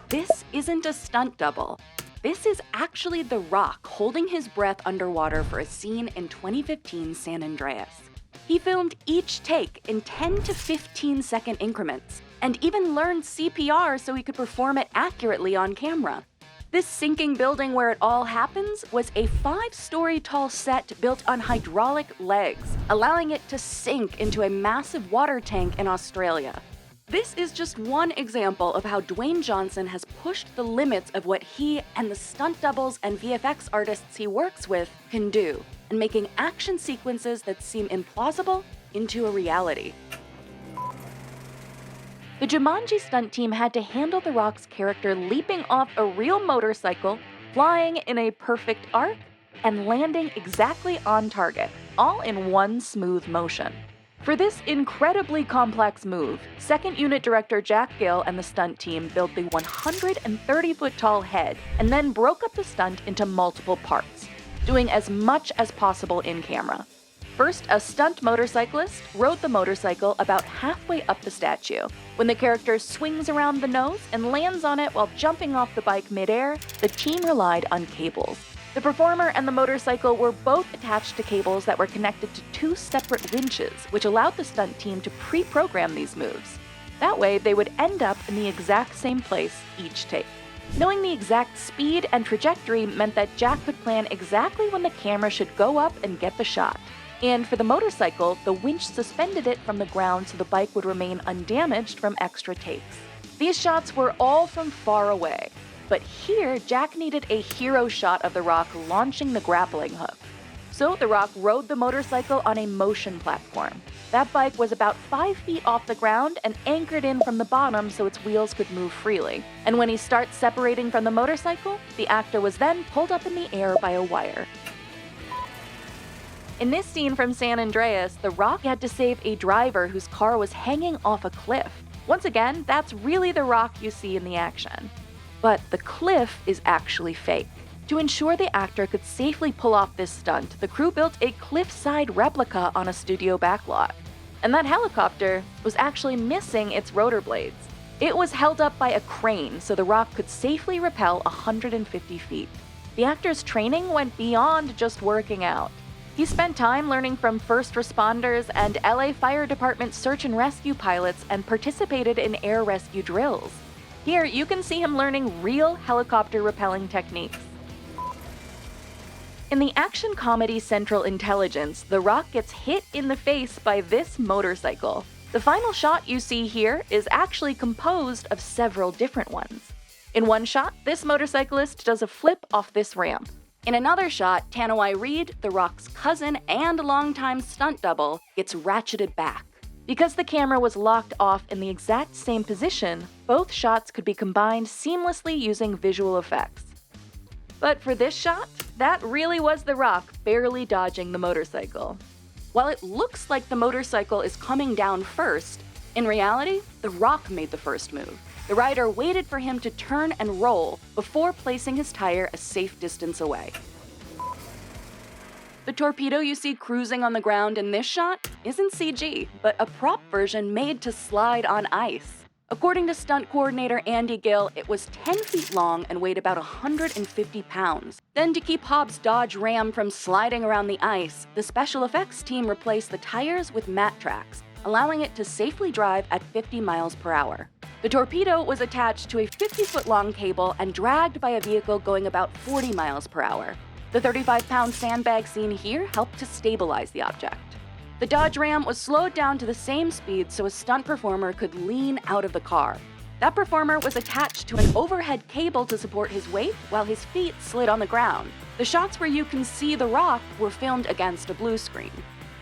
This isn't a stunt double. This is actually The Rock holding his breath underwater for a scene in 2015 San Andreas. He filmed each take in 10 to 15 second increments, and even learned CPR so he could perform it accurately on camera. This sinking building where it all happens was a 5-story tall set built on hydraulic legs, allowing it to sink into a massive water tank in Australia. This is just one example of how Dwayne Johnson has pushed the limits of what he and the stunt doubles and VFX artists he works with can do, and making action sequences that seem implausible into a reality. The Jumanji stunt team had to handle The Rock's character leaping off a real motorcycle, flying in a perfect arc, and landing exactly on target, all in one smooth motion. For this incredibly complex move, second unit director Jack Gill and the stunt team built the 130-foot-tall head and then broke up the stunt into multiple parts, doing as much as possible in camera. First, a stunt motorcyclist rode the motorcycle about halfway up the statue. When the character swings around the nose and lands on it while jumping off the bike midair, the team relied on cables. The performer and the motorcycle were both attached to cables that were connected to 2 separate winches, which allowed the stunt team to pre-program these moves. That way, they would end up in the exact same place each take. Knowing the exact speed and trajectory meant that Jack could plan exactly when the camera should go up and get the shot. And for the motorcycle, the winch suspended it from the ground so the bike would remain undamaged from extra takes. These shots were all from far away. But here, Jack needed a hero shot of The Rock launching the grappling hook. So The Rock rode the motorcycle on a motion platform. That bike was about 5 feet off the ground and anchored in from the bottom so its wheels could move freely. And when he starts separating from the motorcycle, the actor was then pulled up in the air by a wire. In this scene from San Andreas, The Rock had to save a driver whose car was hanging off a cliff. Once again, that's really The Rock you see in the action. But the cliff is actually fake. To ensure the actor could safely pull off this stunt, the crew built a cliffside replica on a studio backlot. And that helicopter was actually missing its rotor blades. It was held up by a crane so The Rock could safely rappel 150 feet. The actor's training went beyond just working out. He spent time learning from first responders and LA Fire Department search and rescue pilots and participated in air rescue drills. Here, you can see him learning real helicopter rappelling techniques. In the action comedy Central Intelligence, The Rock gets hit in the face by this motorcycle. The final shot you see here is actually composed of several different ones. In one shot, this motorcyclist does a flip off this ramp. In another shot, Tanawai Reed, The Rock's cousin and longtime stunt double, gets ratcheted back. Because the camera was locked off in the exact same position, both shots could be combined seamlessly using visual effects. But for this shot, that really was The Rock barely dodging the motorcycle. While it looks like the motorcycle is coming down first, in reality, The Rock made the first move. The rider waited for him to turn and roll before placing his tire a safe distance away. The torpedo you see cruising on the ground in this shot isn't CG, but a prop version made to slide on ice. According to stunt coordinator Andy Gill, it was 10 feet long and weighed about 150 pounds. Then to keep Hobbs' Dodge Ram from sliding around the ice, the special effects team replaced the tires with mat tracks, allowing it to safely drive at 50 miles per hour. The torpedo was attached to a 50-foot-long cable and dragged by a vehicle going about 40 miles per hour. The 35-pound sandbag seen here helped to stabilize the object. The Dodge Ram was slowed down to the same speed so a stunt performer could lean out of the car. That performer was attached to an overhead cable to support his weight while his feet slid on the ground. The shots where you can see The Rock were filmed against a blue screen.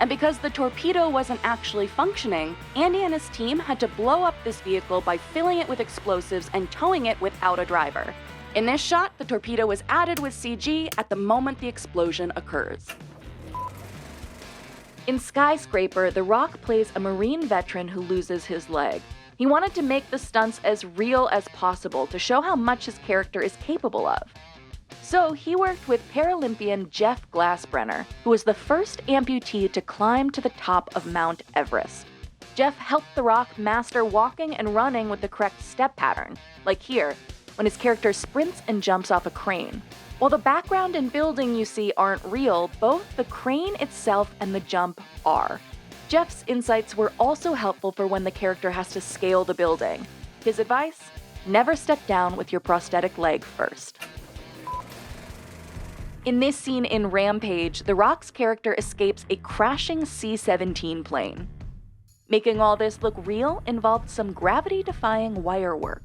And because the torpedo wasn't actually functioning, Andy and his team had to blow up this vehicle by filling it with explosives and towing it without a driver. In this shot, the torpedo was added with CG at the moment the explosion occurs. In Skyscraper, The Rock plays a Marine veteran who loses his leg. He wanted to make the stunts as real as possible to show how much his character is capable of. So he worked with Paralympian Jeff Glassbrenner, who was the first amputee to climb to the top of Mount Everest. Jeff helped The Rock master walking and running with the correct step pattern, like here, when his character sprints and jumps off a crane. While the background and building you see aren't real, both the crane itself and the jump are. Jeff's insights were also helpful for when the character has to scale the building. His advice? Never step down with your prosthetic leg first. In this scene in Rampage, The Rock's character escapes a crashing C-17 plane. Making all this look real involved some gravity-defying wire work.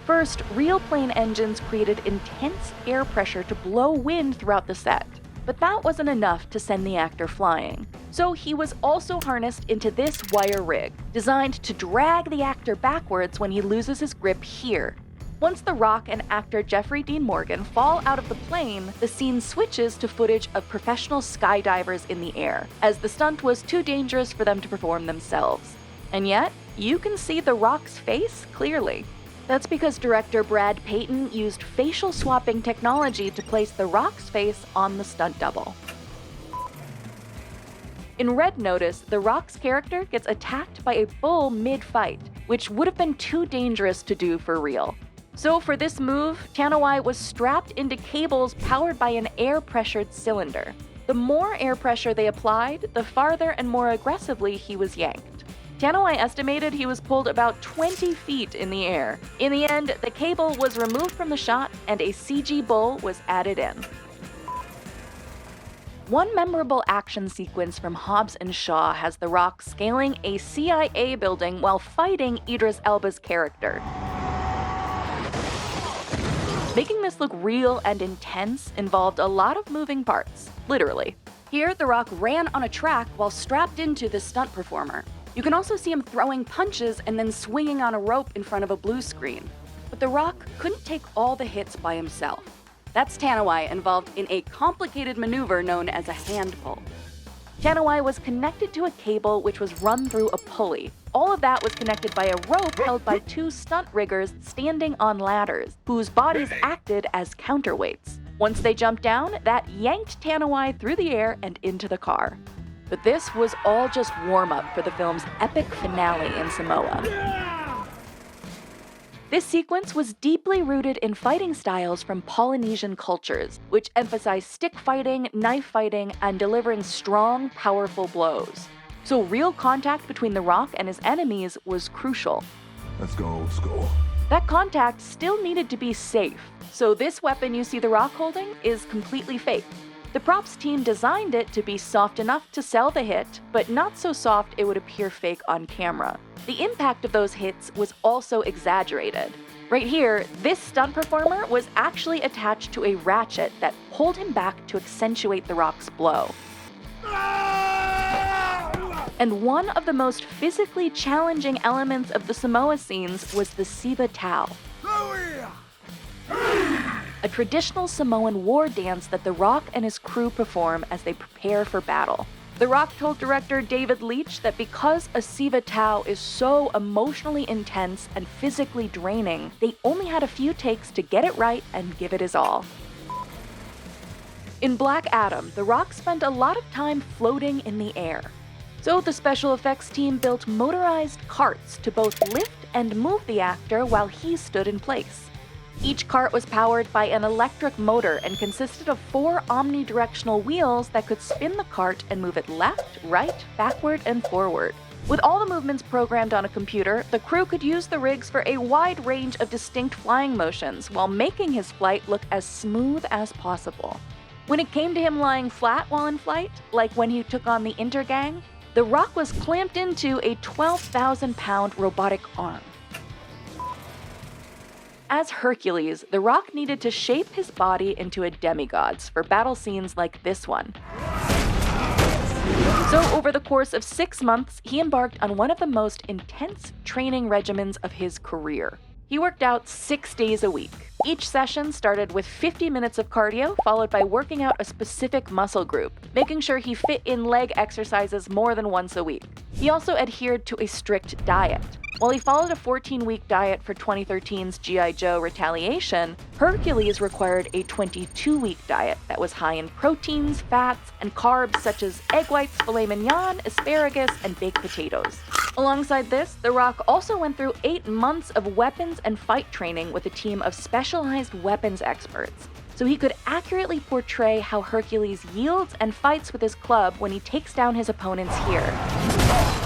First, real plane engines created intense air pressure to blow wind throughout the set. But that wasn't enough to send the actor flying. So he was also harnessed into this wire rig, designed to drag the actor backwards when he loses his grip here. Once The Rock and actor Jeffrey Dean Morgan fall out of the plane, the scene switches to footage of professional skydivers in the air, as the stunt was too dangerous for them to perform themselves. And yet, you can see The Rock's face clearly. That's because director Brad Payton used facial swapping technology to place The Rock's face on the stunt double. In Red Notice, The Rock's character gets attacked by a bull mid-fight, which would have been too dangerous to do for real. So for this move, Tanawai was strapped into cables powered by an air-pressured cylinder. The more air pressure they applied, the farther and more aggressively he was yanked. Tanawai estimated he was pulled about 20 feet in the air. In the end, the cable was removed from the shot and a CG bull was added in. One memorable action sequence from Hobbs Shaw has The Rock scaling a CIA building while fighting Idris Elba's character. Making this look real and intense involved a lot of moving parts, literally. Here, The Rock ran on a track while strapped into the stunt performer. You can also see him throwing punches and then swinging on a rope in front of a blue screen. But The Rock couldn't take all the hits by himself. That's Tanawai involved in a complicated maneuver known as a hand pull. Tanawai was connected to a cable which was run through a pulley. All of that was connected by a rope held by two stunt riggers standing on ladders, whose bodies acted as counterweights. Once they jumped down, that yanked Tanawai through the air and into the car. But this was all just warm-up for the film's epic finale in Samoa. This sequence was deeply rooted in fighting styles from Polynesian cultures, which emphasized stick fighting, knife fighting, and delivering strong, powerful blows. So real contact between The Rock and his enemies was crucial. Let's go old school. That contact still needed to be safe, so this weapon you see The Rock holding is completely fake. The props team designed it to be soft enough to sell the hit, but not so soft it would appear fake on camera. The impact of those hits was also exaggerated. Right here, this stunt performer was actually attached to a ratchet that pulled him back to accentuate The Rock's blow. And one of the most physically challenging elements of the Samoa scenes was the Siba Tau, a traditional Samoan war dance that The Rock and his crew perform as they prepare for battle. The Rock told director David Leitch that because a Siba Tau is so emotionally intense and physically draining, they only had a few takes to get it right and give it his all. In Black Adam, The Rock spent a lot of time floating in the air. So the special effects team built motorized carts to both lift and move the actor while he stood in place. Each cart was powered by an electric motor and consisted of 4 omnidirectional wheels that could spin the cart and move it left, right, backward, and forward. With all the movements programmed on a computer, the crew could use the rigs for a wide range of distinct flying motions while making his flight look as smooth as possible. When it came to him lying flat while in flight, like when he took on the Intergang, The Rock was clamped into a 12,000-pound robotic arm. As Hercules, The Rock needed to shape his body into a demigod for battle scenes like this one. So over the course of 6 months, he embarked on one of the most intense training regimens of his career. He worked out 6 days a week. Each session started with 50 minutes of cardio, followed by working out a specific muscle group, making sure he fit in leg exercises more than once a week. He also adhered to a strict diet. While he followed a 14-week diet for 2013's G.I. Joe Retaliation, Hercules required a 22-week diet that was high in proteins, fats, and carbs such as egg whites, filet mignon, asparagus, and baked potatoes. Alongside this, The Rock also went through 8 months of weapons and fight training with a team of specialized weapons experts, so he could accurately portray how Hercules yields and fights with his club when he takes down his opponents here.